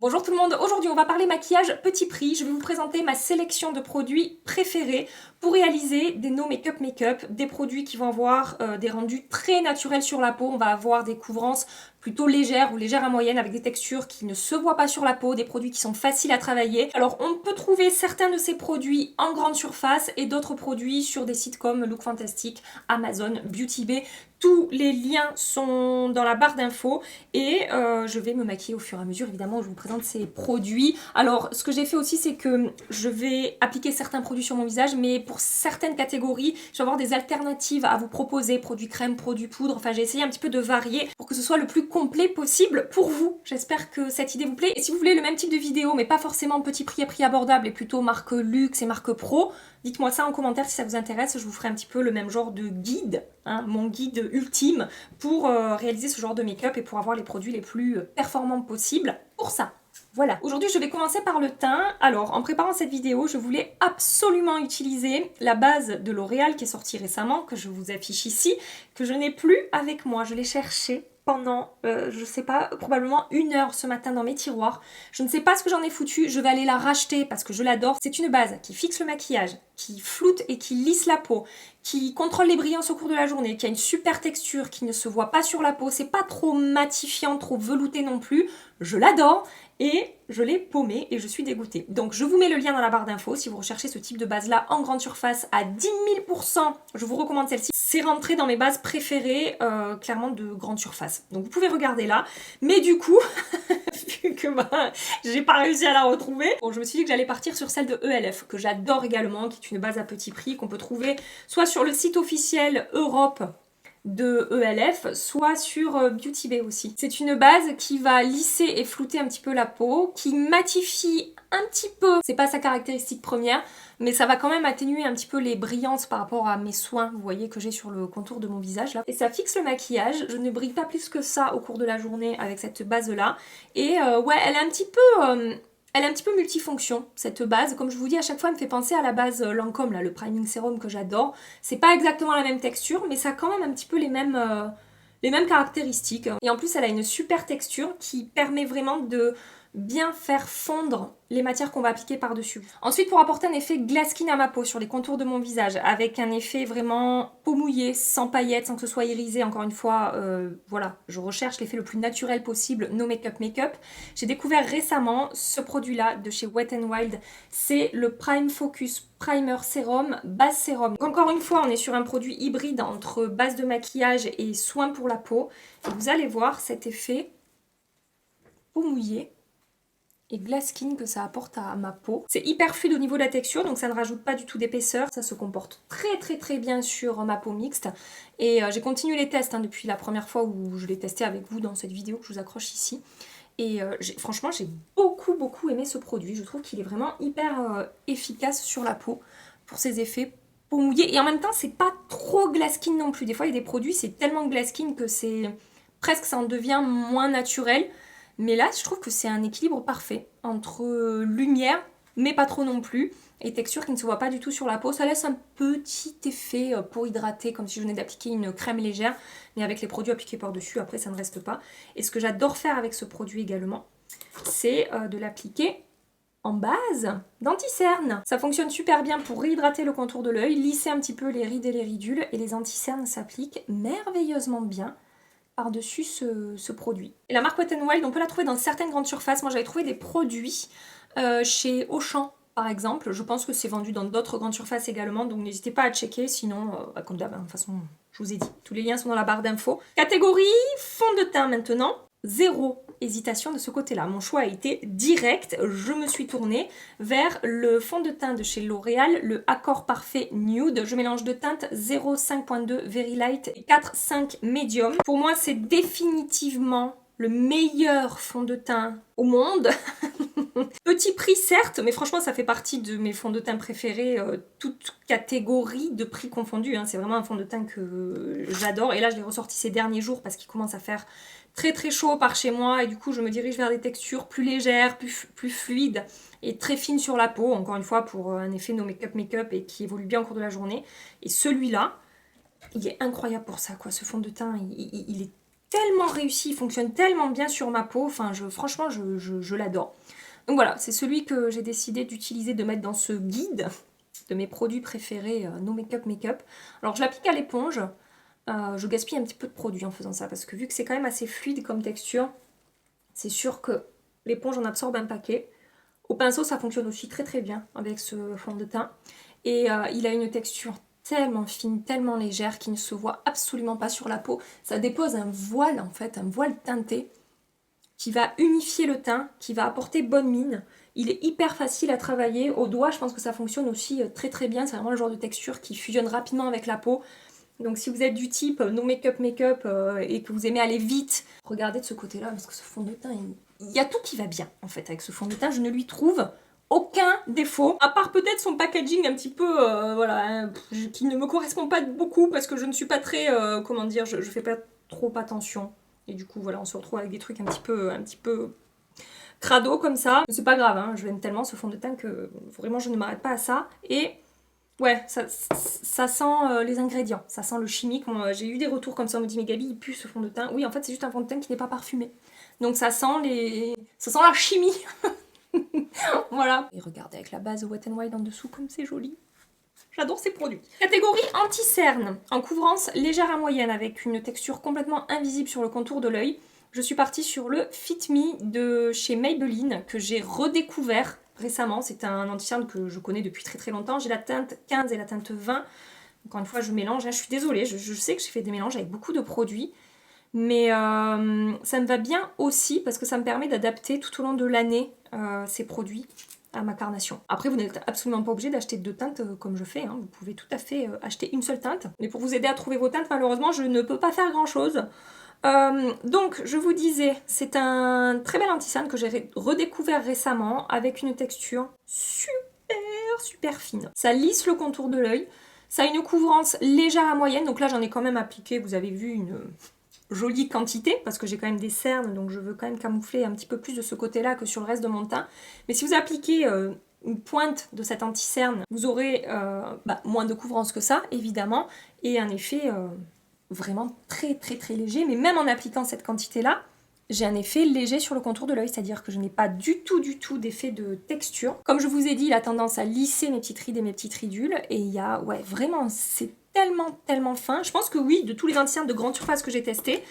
Bonjour tout le monde, aujourd'hui on va parler maquillage petit prix. Je vais vous présenter ma sélection de produits préférés pour réaliser des no make-up, des produits qui vont avoir des rendus très naturels sur la peau. On va avoir des couvrances plutôt légères ou légères à moyenne avec des textures qui ne se voient pas sur la peau, des produits qui sont faciles à travailler. Alors on peut trouver certains de ces produits en grande surface et d'autres produits sur des sites comme Look Fantastic, Amazon, Beauty Bay. Tous les liens sont dans la barre d'infos et je vais me maquiller au fur et à mesure, évidemment, où je vous présente ces produits. Alors, ce que j'ai fait aussi, c'est que je vais appliquer certains produits sur mon visage, mais pour certaines catégories, je vais avoir des alternatives à vous proposer, produits crème, produits poudre. Enfin, j'ai essayé un petit peu de varier pour que ce soit le plus complet possible pour vous. J'espère que cette idée vous plaît. Et si vous voulez le même type de vidéo, mais pas forcément petit prix et prix abordable, et plutôt marque luxe et marque pro, dites-moi ça en commentaire si ça vous intéresse, je vous ferai un petit peu le même genre de guide, hein, mon guide ultime pour réaliser ce genre de make-up et pour avoir les produits les plus performants possibles pour ça. Voilà, aujourd'hui je vais commencer par le teint. Alors, en préparant cette vidéo, je voulais absolument utiliser la base de L'Oréal qui est sortie récemment, que je vous affiche ici, que je n'ai plus avec moi. Je l'ai cherchée pendant, je sais pas, probablement 1 heure ce matin dans mes tiroirs. Je ne sais pas ce que j'en ai foutu, je vais aller la racheter parce que je l'adore. C'est une base qui fixe le maquillage, qui floute et qui lisse la peau, qui contrôle les brillances au cours de la journée, qui a une super texture, qui ne se voit pas sur la peau, c'est pas trop matifiant, trop velouté non plus. Je l'adore et je l'ai paumée et je suis dégoûtée. Donc je vous mets le lien dans la barre d'infos si vous recherchez ce type de base là en grande surface à 10 000%. Je vous recommande celle-ci. C'est rentré dans mes bases préférées, clairement de grande surface. Donc vous pouvez regarder là. Mais du coup, vu que j'ai pas réussi à la retrouver, bon, je me suis dit que j'allais partir sur celle de ELF, que j'adore également, qui est une base à petit prix, qu'on peut trouver soit sur le site officiel Europe de ELF, soit sur Beauty Bay aussi. C'est une base qui va lisser et flouter un petit peu la peau, qui matifie un petit peu, c'est pas sa caractéristique première, mais ça va quand même atténuer un petit peu les brillances par rapport à mes soins, vous voyez, que j'ai sur le contour de mon visage là. Et ça fixe le maquillage, je ne brille pas plus que ça au cours de la journée avec cette base là. Et ouais, elle est un petit peu... elle est un petit peu multifonction, cette base. Comme je vous dis, à chaque fois, elle me fait penser à la base Lancôme, là, le priming sérum que j'adore. C'est pas exactement la même texture, mais ça a quand même un petit peu les mêmes caractéristiques. Et en plus, elle a une super texture qui permet vraiment de bien faire fondre les matières qu'on va appliquer par-dessus. Ensuite, pour apporter un effet glass skin à ma peau sur les contours de mon visage, avec un effet vraiment peau mouillée, sans paillettes, sans que ce soit irisé, encore une fois, voilà, je recherche l'effet le plus naturel possible, no make-up. J'ai découvert récemment ce produit-là de chez Wet n Wild, c'est le Prime Focus Primer Sérum, base sérum. Donc encore une fois, on est sur un produit hybride entre base de maquillage et soin pour la peau. Et vous allez voir cet effet peau mouillée et glass skin que ça apporte à ma peau. C'est hyper fluide au niveau de la texture, donc ça ne rajoute pas du tout d'épaisseur. Ça se comporte très bien sur ma peau mixte. Et j'ai continué les tests depuis la première fois où je l'ai testé avec vous dans cette vidéo que je vous accroche ici. Et franchement, j'ai beaucoup aimé ce produit. Je trouve qu'il est vraiment hyper efficace sur la peau pour ses effets peau mouillée. Et en même temps, c'est pas trop glass skin non plus. Des fois, il y a des produits, c'est tellement glass skin que c'est presque ça en devient moins naturel. Mais là, je trouve que c'est un équilibre parfait entre lumière, mais pas trop non plus, et texture qui ne se voit pas du tout sur la peau. Ça laisse un petit effet pour hydrater, comme si je venais d'appliquer une crème légère, mais avec les produits appliqués par-dessus, après ça ne reste pas. Et ce que j'adore faire avec ce produit également, c'est de l'appliquer en base d'anti-cerne. Ça fonctionne super bien pour réhydrater le contour de l'œil, lisser un petit peu les rides et les ridules, et les anti-cernes s'appliquent merveilleusement bien par-dessus ce produit. Et la marque Wet n Wild, on peut la trouver dans certaines grandes surfaces. Moi, j'avais trouvé des produits chez Auchan, par exemple. Je pense que c'est vendu dans d'autres grandes surfaces également, donc n'hésitez pas à checker. Sinon, comme d'hab, de toute façon, je vous ai dit, tous les liens sont dans la barre d'infos. Catégorie fond de teint maintenant. Zéro hésitation de ce côté-là. Mon choix a été direct. Je me suis tournée vers le fond de teint de chez L'Oréal, le Accord Parfait Nude. Je mélange deux teintes 0,5.2 Very Light et 4,5 Medium. Pour moi, c'est définitivement le meilleur fond de teint au monde. Petit prix certes, mais franchement ça fait partie de mes fonds de teint préférés, toute catégorie de prix confondus. C'est vraiment un fond de teint que j'adore. Et là je l'ai ressorti ces derniers jours parce qu'il commence à faire très chaud par chez moi. Et du coup je me dirige vers des textures plus légères, plus fluides et très fines sur la peau. Encore une fois pour un effet no make-up et qui évolue bien au cours de la journée. Et celui-là, il est incroyable pour ça, quoi. Ce fond de teint, il est tellement réussi, il fonctionne tellement bien sur ma peau, enfin franchement je l'adore. Donc voilà, c'est celui que j'ai décidé d'utiliser, de mettre dans ce guide de mes produits préférés No Makeup Makeup. Alors je l'applique à l'éponge, je gaspille un petit peu de produit en faisant ça, parce que vu que c'est quand même assez fluide comme texture, c'est sûr que l'éponge en absorbe un paquet. Au pinceau, ça fonctionne aussi très très bien avec ce fond de teint. Et il a une texture tellement fine, tellement légère, qui ne se voit absolument pas sur la peau. Ça dépose un voile en fait, un voile teinté, qui va unifier le teint, qui va apporter bonne mine. Il est hyper facile à travailler. Au doigt, je pense que ça fonctionne aussi très très bien. C'est vraiment le genre de texture qui fusionne rapidement avec la peau. Donc si vous êtes du type no make-up et que vous aimez aller vite, regardez de ce côté-là, parce que ce fond de teint, il y a tout qui va bien en fait avec ce fond de teint. Je ne lui trouve aucun défaut, à part peut-être son packaging un petit peu, voilà, hein, qui ne me correspond pas beaucoup, parce que je ne suis pas très, comment dire, je fais pas trop attention. Et du coup, voilà, on se retrouve avec des trucs un petit peu crado comme ça. C'est pas grave, hein, je l'aime tellement ce fond de teint que vraiment je ne m'arrête pas à ça. Et ouais, ça sent les ingrédients, ça sent le chimique. J'ai eu des retours comme ça, on me dit mais Gabi, il pue ce fond de teint. Oui, en fait, c'est juste un fond de teint qui n'est pas parfumé. Donc ça sent la chimie. Voilà. Et regardez avec la base Wet n Wild en dessous, comme c'est joli. J'adore ces produits. Catégorie anti-cerne, en couvrance légère à moyenne avec une texture complètement invisible sur le contour de l'œil. Je suis partie sur le Fit Me de chez Maybelline que j'ai redécouvert récemment. C'est un anti-cerne que je connais depuis très très longtemps. J'ai la teinte 15 et la teinte 20. Encore une fois, je mélange. Je suis désolée, je sais que j'ai fait des mélanges avec beaucoup de produits. Mais ça me va bien aussi parce que ça me permet d'adapter tout au long de l'année ces produits à ma carnation. Après, vous n'êtes absolument pas obligé d'acheter deux teintes comme je fais, hein. Vous pouvez tout à fait acheter une seule teinte. Mais pour vous aider à trouver vos teintes, malheureusement, je ne peux pas faire grand-chose. Donc, je vous disais, c'est un très bel anti-cerne que j'ai redécouvert récemment avec une texture super fine. Ça lisse le contour de l'œil. Ça a une couvrance légère à moyenne. Donc là, j'en ai quand même appliqué, vous avez vu, une jolie quantité, parce que j'ai quand même des cernes, donc je veux quand même camoufler un petit peu plus de ce côté-là que sur le reste de mon teint. Mais si vous appliquez une pointe de cet anti-cerne, vous aurez moins de couvrance que ça, évidemment, et un effet vraiment très léger. Mais même en appliquant cette quantité-là, j'ai un effet léger sur le contour de l'œil, c'est-à-dire que je n'ai pas du tout d'effet de texture. Comme je vous ai dit, il a tendance à lisser mes petites rides et mes petites ridules, et il y a, ouais, vraiment, c'est tellement fin. Je pense que oui, de tous les anti-cernes de grande surface que j'ai testé,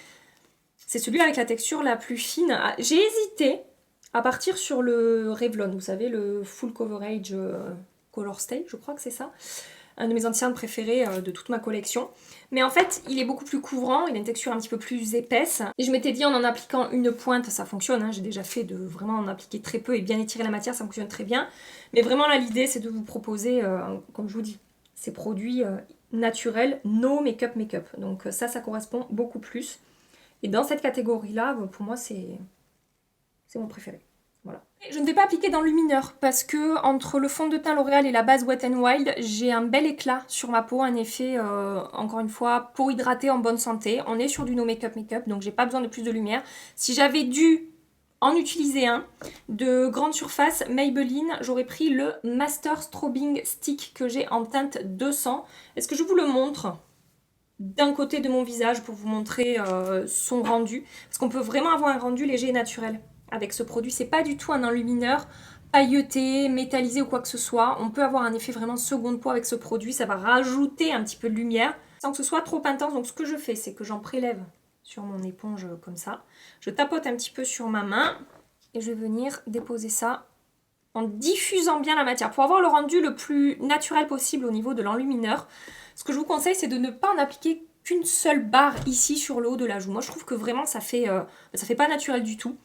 c'est celui avec la texture la plus fine. J'ai hésité à partir sur le Revlon, vous savez, le Full Coverage Color Stay, je crois que c'est ça. Un de mes anti-cernes préférés de toute ma collection. Mais en fait, il est beaucoup plus couvrant, il a une texture un petit peu plus épaisse. Et je m'étais dit, en appliquant une pointe, ça fonctionne, hein. J'ai déjà fait de vraiment en appliquer très peu et bien étirer la matière, ça fonctionne très bien. Mais vraiment là, l'idée, c'est de vous proposer, comme je vous dis, ces produits naturels, no make-up. Donc ça correspond beaucoup plus. Et dans cette catégorie-là, pour moi, c'est mon préféré. Voilà. Je ne vais pas appliquer dans le lumineur parce que entre le fond de teint L'Oréal et la base Wet n Wild, j'ai un bel éclat sur ma peau, un effet, encore une fois, peau hydratée en bonne santé. On est sur du no make-up, donc j'ai pas besoin de plus de lumière. Si j'avais dû en utiliser un de grande surface, Maybelline, j'aurais pris le Master Strobing Stick que j'ai en teinte 200. Est-ce que je vous le montre d'un côté de mon visage pour vous montrer son rendu? Parce qu'on peut vraiment avoir un rendu léger et naturel avec ce produit. C'est pas du tout un enlumineur pailleté, métallisé ou quoi que ce soit. On peut avoir un effet vraiment seconde peau avec ce produit. Ça va rajouter un petit peu de lumière sans que ce soit trop intense. Donc ce que je fais, c'est que j'en prélève sur mon éponge comme ça. Je tapote un petit peu sur ma main et je vais venir déposer ça en diffusant bien la matière pour avoir le rendu le plus naturel possible au niveau de l'enlumineur. Ce que je vous conseille, c'est de ne pas en appliquer qu'une seule barre ici sur le haut de la joue. Moi, je trouve que vraiment, ça fait pas naturel du tout.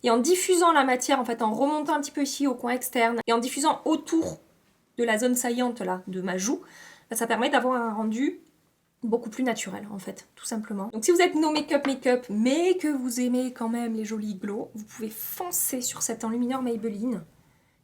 Et en diffusant la matière, en fait, en remontant un petit peu ici au coin externe et en diffusant autour de la zone saillante là, de ma joue, ça permet d'avoir un rendu beaucoup plus naturel, en fait, tout simplement. Donc si vous êtes no make-up, mais que vous aimez quand même les jolis glows, vous pouvez foncer sur cet enlumineur Maybelline.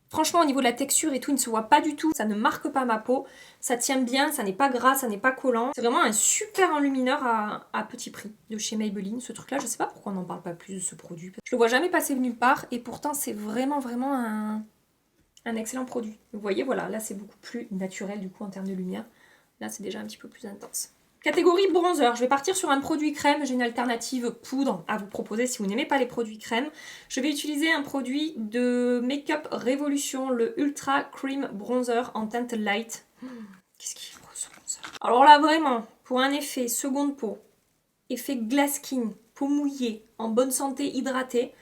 Franchement, au niveau de la texture et tout, il ne se voit pas du tout. Ça ne marque pas ma peau. Ça tient bien, ça n'est pas gras, ça n'est pas collant. C'est vraiment un super enlumineur à petit prix de chez Maybelline. Ce truc-là, je sais pas pourquoi on n'en parle pas plus de ce produit. Je le vois jamais passer nulle part et pourtant, c'est vraiment un excellent produit. Vous voyez, voilà, là, c'est beaucoup plus naturel du coup en termes de lumière. Là, c'est déjà un petit peu plus intense. Catégorie bronzer, je vais partir sur un produit crème, j'ai une alternative poudre à vous proposer si vous n'aimez pas les produits crème. Je vais utiliser un produit de Make-up Revolution, le Ultra Cream Bronzer en teinte light. Qu'est-ce qu'il faut ce bronzer? Alors là vraiment, pour un effet seconde peau, effet glass skin, peau mouillée, en bonne santé, hydratée,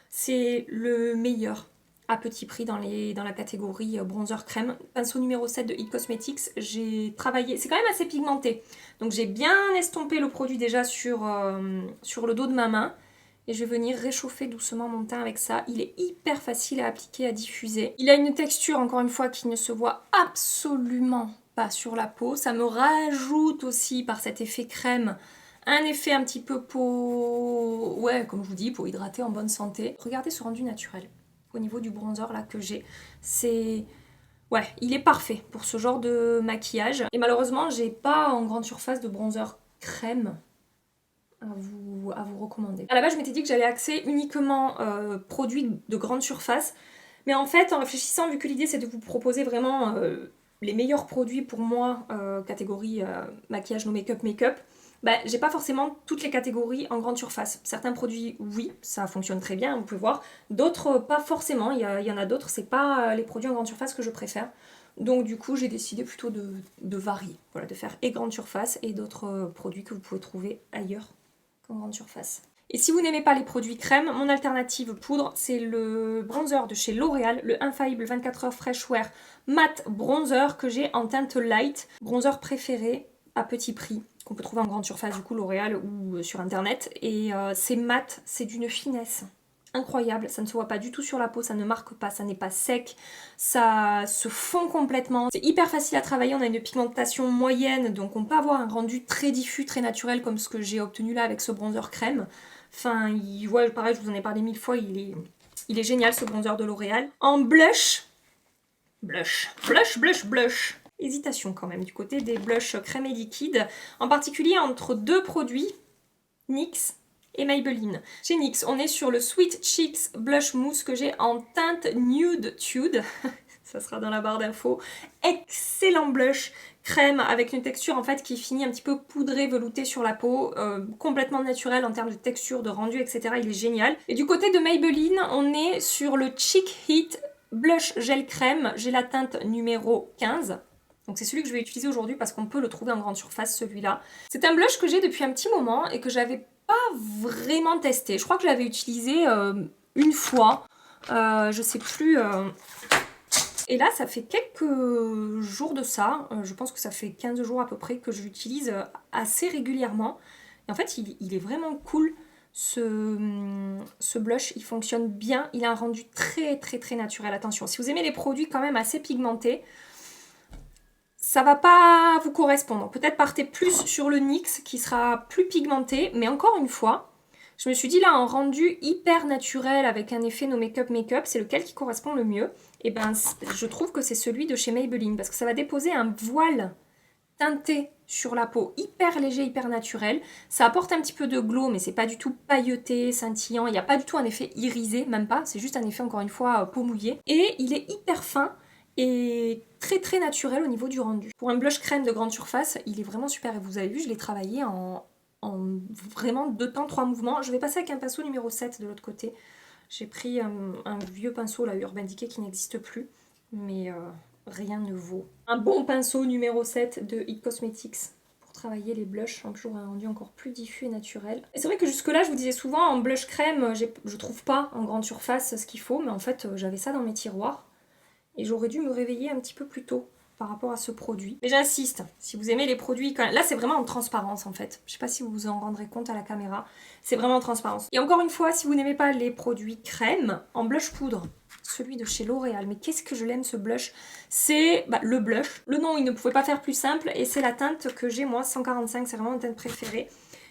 c'est le meilleur à petit prix dans la catégorie bronzer crème. Pinceau numéro 7 de It Cosmetics, j'ai travaillé, c'est quand même assez pigmenté. Donc j'ai bien estompé le produit déjà sur le dos de ma main. Et je vais venir réchauffer doucement mon teint avec ça. Il est hyper facile à appliquer, à diffuser. Il a une texture, encore une fois, qui ne se voit absolument pas sur la peau. Ça me rajoute aussi, par cet effet crème, un effet un petit peu peau... Ouais, comme je vous dis, peau hydratée, en bonne santé. Regardez ce rendu naturel au niveau du bronzer là que j'ai. C'est... Ouais, il est parfait pour ce genre de maquillage. Et malheureusement, j'ai pas en grande surface de bronzer crème à vous recommander. À la base, je m'étais dit que j'allais axer uniquement produits de grande surface. Mais en fait, en réfléchissant, vu que l'idée c'est de vous proposer vraiment les meilleurs produits pour moi, catégorie maquillage, no make-up, bah, j'ai pas forcément toutes les catégories en grande surface. Certains produits, oui, ça fonctionne très bien, vous pouvez voir. D'autres, pas forcément. Il y en a d'autres, c'est pas les produits en grande surface que je préfère. Donc du coup, j'ai décidé plutôt de varier. Voilà, de faire et grande surface et d'autres produits que vous pouvez trouver ailleurs qu'en grande surface. Et si vous n'aimez pas les produits crème, mon alternative poudre, c'est le bronzer de chez L'Oréal, le Infaillible 24 heures Fresh Wear Matte Bronzer que j'ai en teinte light. Bronzer préféré à petit prix, qu'on peut trouver en grande surface, du coup L'Oréal ou sur internet. Et c'est mat, c'est d'une finesse incroyable, ça ne se voit pas du tout sur la peau, ça ne marque pas, ça n'est pas sec, ça se fond complètement. C'est hyper facile à travailler, on a une pigmentation moyenne, donc on peut avoir un rendu très diffus, très naturel, comme ce que j'ai obtenu là avec ce bronzer crème. Enfin, pareil, je vous en ai parlé 1000 fois, il est génial ce bronzer de L'Oréal. En blush, hésitation quand même du côté des blushs crème et liquide, en particulier entre deux produits, NYX et Maybelline. Chez NYX, on est sur le Sweet Cheeks Blush Mousse que j'ai en teinte Nude Tude. Ça sera dans la barre d'infos. Excellent blush crème avec une texture en fait qui finit un petit peu poudrée, veloutée sur la peau, complètement naturel en termes de texture, de rendu, etc. Il est génial. Et du côté de Maybelline, on est sur le Cheek Heat Blush Gel Crème. J'ai la teinte numéro 15. Donc c'est celui que je vais utiliser aujourd'hui parce qu'on peut le trouver en grande surface, celui-là. C'est un blush que j'ai depuis un petit moment et que j'avais pas vraiment testé. Je crois que je l'avais utilisé une fois, je sais plus. Et là, ça fait quelques jours de ça. Je pense que ça fait 15 jours à peu près que je l'utilise assez régulièrement. Et en fait, il est vraiment cool. Ce blush, il fonctionne bien. Il a un rendu très très très naturel. Attention, si vous aimez les produits quand même assez pigmentés, ça va pas vous correspondre. Peut-être partez plus sur le NYX qui sera plus pigmenté, mais encore une fois, je me suis dit là, un rendu hyper naturel avec un effet no make-up, c'est lequel qui correspond le mieux. Et ben, je trouve que c'est celui de chez Maybelline parce que ça va déposer un voile teinté sur la peau, hyper léger, hyper naturel. Ça apporte un petit peu de glow, mais c'est pas du tout pailleté, scintillant. Il n'y a pas du tout un effet irisé, même pas. C'est juste un effet, encore une fois, peau mouillée. Et il est hyper fin et très très naturel au niveau du rendu. Pour un blush crème de grande surface, il est vraiment super. Et vous avez vu, je l'ai travaillé en vraiment 2 temps, 3 mouvements. Je vais passer avec un pinceau numéro 7 de l'autre côté. J'ai pris un vieux pinceau, là, Urban Decay, qui n'existe plus. Mais rien ne vaut un bon pinceau numéro 7 de It Cosmetics pour travailler les blushs. Donc j'aurai un rendu encore plus diffus et naturel. Et c'est vrai que jusque là, je vous disais souvent, en blush crème, je trouve pas en grande surface ce qu'il faut. Mais en fait, j'avais ça dans mes tiroirs. Et j'aurais dû me réveiller un petit peu plus tôt par rapport à ce produit. Mais j'insiste, si vous aimez les produits, là c'est vraiment en transparence en fait. Je sais pas si vous vous en rendrez compte à la caméra, c'est vraiment en transparence. Et encore une fois, si vous n'aimez pas les produits crème, en blush poudre, celui de chez L'Oréal, mais qu'est-ce que je l'aime ce blush, c'est le blush. Le nom, il ne pouvait pas faire plus simple et c'est la teinte que j'ai moi, 145, c'est vraiment ma teinte préférée.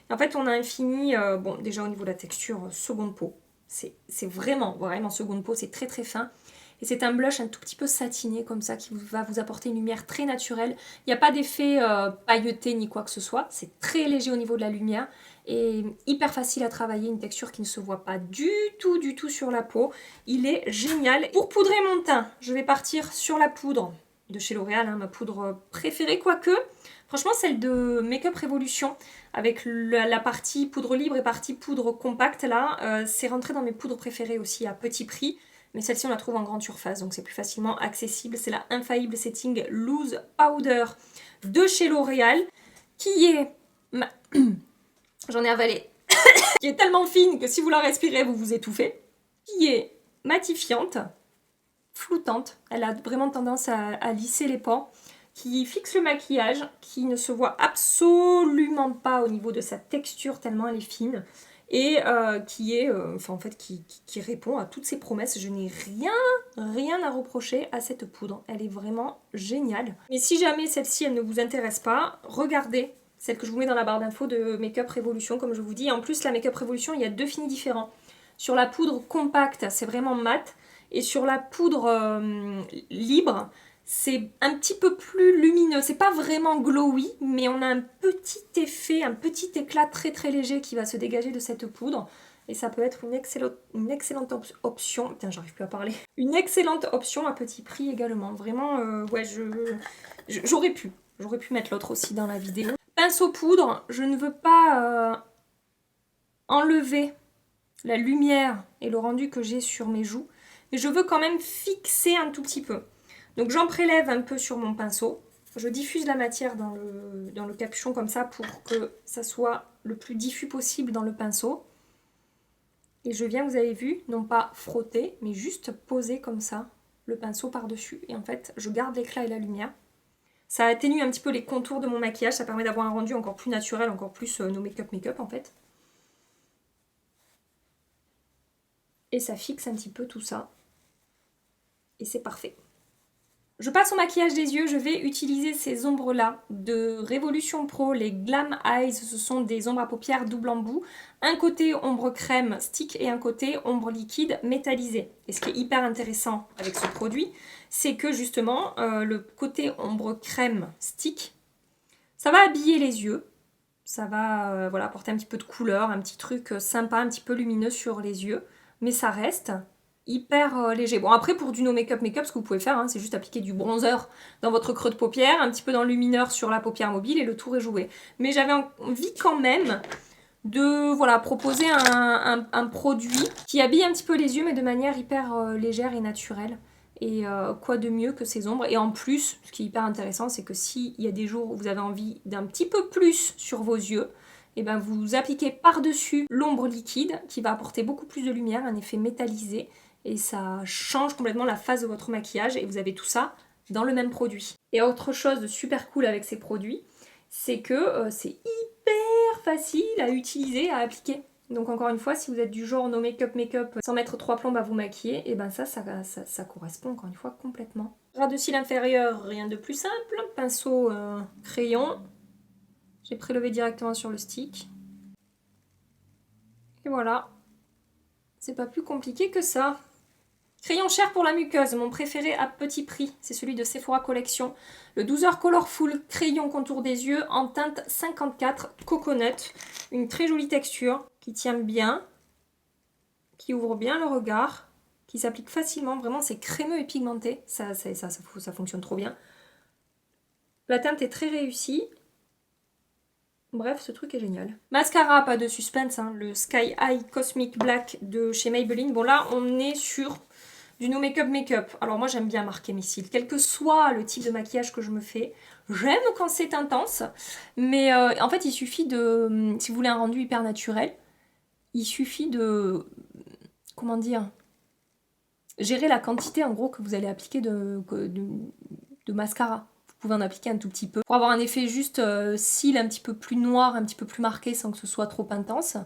Et en fait, on a un fini, bon déjà au niveau de la texture, seconde peau. C'est vraiment seconde peau, c'est très très fin. Et c'est un blush un tout petit peu satiné comme ça qui va vous apporter une lumière très naturelle. Il n'y a pas d'effet pailleté ni quoi que ce soit. C'est très léger au niveau de la lumière et hyper facile à travailler. Une texture qui ne se voit pas du tout sur la peau. Il est génial. Pour poudrer mon teint, je vais partir sur la poudre. de chez L'Oréal, hein, ma poudre préférée, quoique, franchement celle de Make Up Revolution, avec la partie poudre libre et partie poudre compacte, là, c'est rentré dans mes poudres préférées aussi à petit prix, mais celle-ci on la trouve en grande surface, donc c'est plus facilement accessible. C'est la Infallible Setting Loose Powder de chez L'Oréal, qui est... J'en ai avalé. Qui est tellement fine que si vous la respirez, vous vous étouffez. Qui est matifiante, floutante, elle a vraiment tendance à lisser les pores, qui fixe le maquillage, qui ne se voit absolument pas au niveau de sa texture tellement elle est fine, et qui est, en fait, qui répond à toutes ses promesses. Je n'ai rien à reprocher à cette poudre, elle est vraiment géniale. Mais si jamais celle-ci elle ne vous intéresse pas, regardez celle que je vous mets dans la barre d'infos de Make Up Revolution, comme je vous dis. En plus, la Make Up Revolution, il y a 2 finis différents. Sur la poudre compacte, c'est vraiment mat. Et sur la poudre libre, c'est un petit peu plus lumineux. C'est pas vraiment glowy, mais on a un petit effet, un petit éclat très léger qui va se dégager de cette poudre. Et ça peut être une excellente option. Putain, j'arrive plus à parler. Une excellente option à petit prix également. Vraiment, ouais, j'aurais pu mettre l'autre aussi dans la vidéo. Pinceau poudre, je ne veux pas enlever la lumière et le rendu que j'ai sur mes joues, mais je veux quand même fixer un tout petit peu. Donc j'en prélève un peu sur mon pinceau, je diffuse la matière dans le capuchon comme ça pour que ça soit le plus diffus possible dans le pinceau. Et je viens, vous avez vu, non pas frotter, mais juste poser comme ça le pinceau par-dessus. Et en fait, je garde l'éclat et la lumière. Ça atténue un petit peu les contours de mon maquillage, ça permet d'avoir un rendu encore plus naturel, encore plus no make-up en fait. Et ça fixe un petit peu tout ça. Et c'est parfait. Je passe au maquillage des yeux, je vais utiliser ces ombres-là de Revolution Pro, les Glam Eyes. Ce sont des ombres à paupières double embout. Un côté ombre crème stick et un côté ombre liquide métallisée. Et ce qui est hyper intéressant avec ce produit, c'est que justement, le côté ombre crème stick, ça va habiller les yeux. Ça va voilà, apporter un petit peu de couleur, un petit truc sympa, un petit peu lumineux sur les yeux. Mais ça reste hyper léger. Bon, après, pour du no make-up, ce que vous pouvez faire, hein, c'est juste appliquer du bronzer dans votre creux de paupière, un petit peu dans le lumineur sur la paupière mobile et le tour est joué. Mais j'avais envie quand même de voilà, proposer un produit qui habille un petit peu les yeux, mais de manière hyper légère et naturelle. Et quoi de mieux que ces ombres. Et en plus, ce qui est hyper intéressant, c'est que s'il y a des jours où vous avez envie d'un petit peu plus sur vos yeux, et ben vous appliquez par-dessus l'ombre liquide qui va apporter beaucoup plus de lumière, un effet métallisé. Et ça change complètement la face de votre maquillage. Et vous avez tout ça dans le même produit. Et autre chose de super cool avec ces produits, c'est que c'est hyper facile à utiliser, à appliquer. Donc encore une fois, si vous êtes du genre no make-up sans mettre 3 plombes à vous maquiller, et ben ça correspond encore une fois complètement. Ras de cils inférieur, rien de plus simple. Pinceau crayon. J'ai prélevé directement sur le stick. Et voilà. C'est pas plus compliqué que ça. Crayon cher pour la muqueuse, mon préféré à petit prix, c'est celui de Sephora Collection. Le 12h Colorful crayon contour des yeux en teinte 54 Coconut. Une très jolie texture qui tient bien, qui ouvre bien le regard, qui s'applique facilement. Vraiment, c'est crémeux et pigmenté. Ça fonctionne trop bien. La teinte est très réussie. Bref, ce truc est génial. Mascara, pas de suspense, hein, le Sky High Cosmic Black de chez Maybelline. Bon là, on est sur du no make-up. Alors moi j'aime bien marquer mes cils, quel que soit le type de maquillage que je me fais. J'aime quand c'est intense, mais en fait il suffit de, si vous voulez un rendu hyper naturel, il suffit de, comment dire, gérer la quantité en gros que vous allez appliquer de mascara. Vous pouvez en appliquer un tout petit peu pour avoir un effet juste cils un petit peu plus noir, un petit peu plus marqué sans que ce soit trop intense.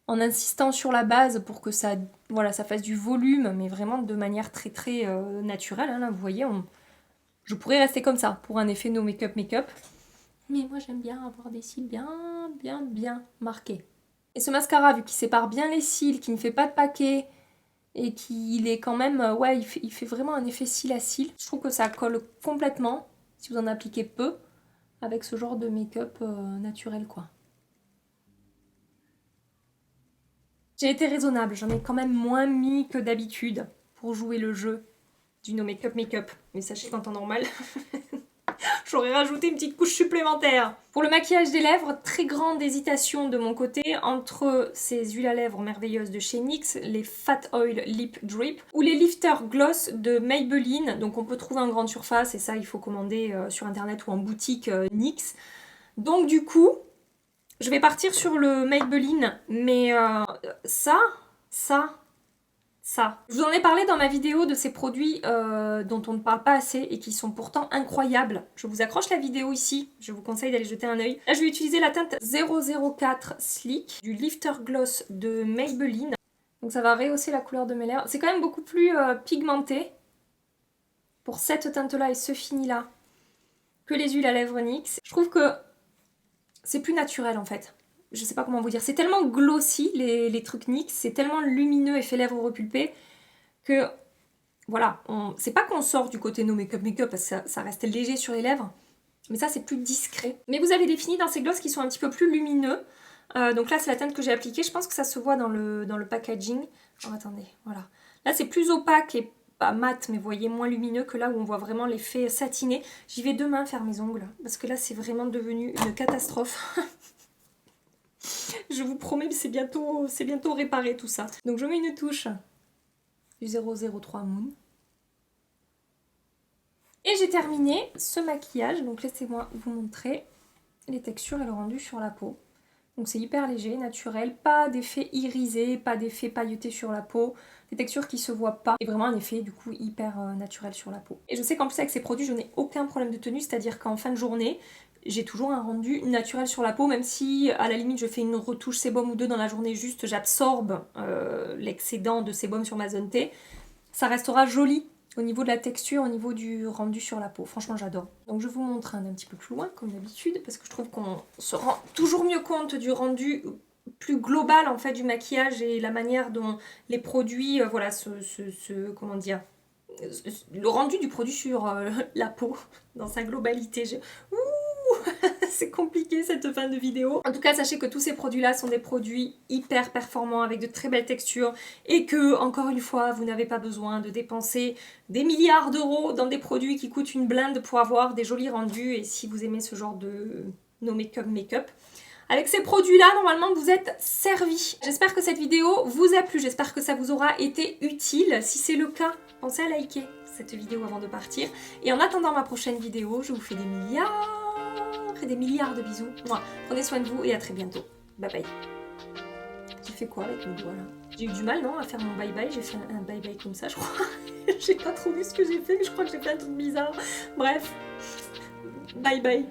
En insistant sur la base pour que ça, voilà, ça fasse du volume, mais vraiment de manière très naturelle. Hein, là, vous voyez, je pourrais rester comme ça pour un effet no make-up. Mais moi, j'aime bien avoir des cils bien marqués. Et ce mascara, vu qu'il sépare bien les cils, qui ne fait pas de paquet, et qu'il est quand même, ouais, il fait vraiment un effet cils à cils. Je trouve que ça colle complètement, si vous en appliquez peu, avec ce genre de make-up naturel, quoi. J'ai été raisonnable, j'en ai quand même moins mis que d'habitude pour jouer le jeu. du No Makeup Makeup. Mais sachez qu'en temps normal, j'aurais rajouté une petite couche supplémentaire. Pour le maquillage des lèvres, très grande hésitation de mon côté entre ces huiles à lèvres merveilleuses de chez NYX, les Fat Oil Lip Drip ou les Lifter Gloss de Maybelline. Donc on peut trouver en grande surface et ça il faut commander sur internet ou en boutique NYX. Donc du coup, je vais partir sur le Maybelline, mais ça. Je vous en ai parlé dans ma vidéo de ces produits dont on ne parle pas assez et qui sont pourtant incroyables. Je vous accroche la vidéo ici, je vous conseille d'aller jeter un œil. Là je vais utiliser la teinte 004 Sleek du Lifter Gloss de Maybelline. Donc ça va rehausser la couleur de mes lèvres. C'est quand même beaucoup plus pigmenté pour cette teinte-là et ce fini-là que les huiles à lèvres NYX. Je trouve que c'est plus naturel en fait. Je sais pas comment vous dire, c'est tellement glossy les trucs NYX, c'est tellement lumineux, effet lèvres repulpées, que voilà, c'est pas qu'on sort du côté No Makeup Makeup parce que ça reste léger sur les lèvres, mais ça c'est plus discret. Mais vous avez des finis dans ces glosses qui sont un petit peu plus lumineux, donc là c'est la teinte que j'ai appliquée, je pense que ça se voit dans le packaging. Alors attendez, voilà. Là c'est plus opaque et pas mat, mais vous voyez moins lumineux que là où on voit vraiment l'effet satiné. J'y vais demain faire mes ongles, parce que là c'est vraiment devenu une catastrophe. Je vous promets, c'est bientôt réparé tout ça. Donc je mets une touche du 003 Moon. Et j'ai terminé ce maquillage. Donc laissez-moi vous montrer les textures et le rendu sur la peau. Donc c'est hyper léger, naturel, pas d'effet irisé, pas d'effet pailleté sur la peau. Des textures qui se voient pas. Et vraiment un effet du coup hyper naturel sur la peau. Et je sais qu'en plus avec ces produits, je n'ai aucun problème de tenue. C'est-à-dire qu'en fin de journée, j'ai toujours un rendu naturel sur la peau, même si à la limite je fais une retouche sébum ou deux dans la journée, juste j'absorbe l'excédent de sébum sur ma zone T, ça restera joli au niveau de la texture, au niveau du rendu sur la peau. Franchement j'adore. Donc je vous montre un petit peu plus loin comme d'habitude, parce que je trouve qu'on se rend toujours mieux compte du rendu plus global en fait du maquillage et la manière dont les produits, voilà, comment dire, le rendu du produit sur la peau dans sa globalité. C'est compliqué cette fin de vidéo. En tout cas, sachez que tous ces produits-là sont des produits hyper performants avec de très belles textures et que, encore une fois, vous n'avez pas besoin de dépenser des milliards d'euros dans des produits qui coûtent une blinde pour avoir des jolis rendus. Et si vous aimez ce genre de No Makeup Makeup, avec ces produits-là, normalement, vous êtes servis. J'espère que cette vidéo vous a plu, j'espère que ça vous aura été utile. Si c'est le cas, pensez à liker cette vidéo avant de partir. Et en attendant ma prochaine vidéo, je vous fais des milliards et des milliards de bisous. Prenez soin de vous et à très bientôt. Bye bye. J'ai fait quoi avec mes doigts là? J'ai eu du mal, non, à faire mon bye bye. J'ai fait un bye bye comme ça, je crois. J'ai pas trop vu ce que j'ai fait, mais je crois que j'ai fait un truc bizarre. Bref, bye bye.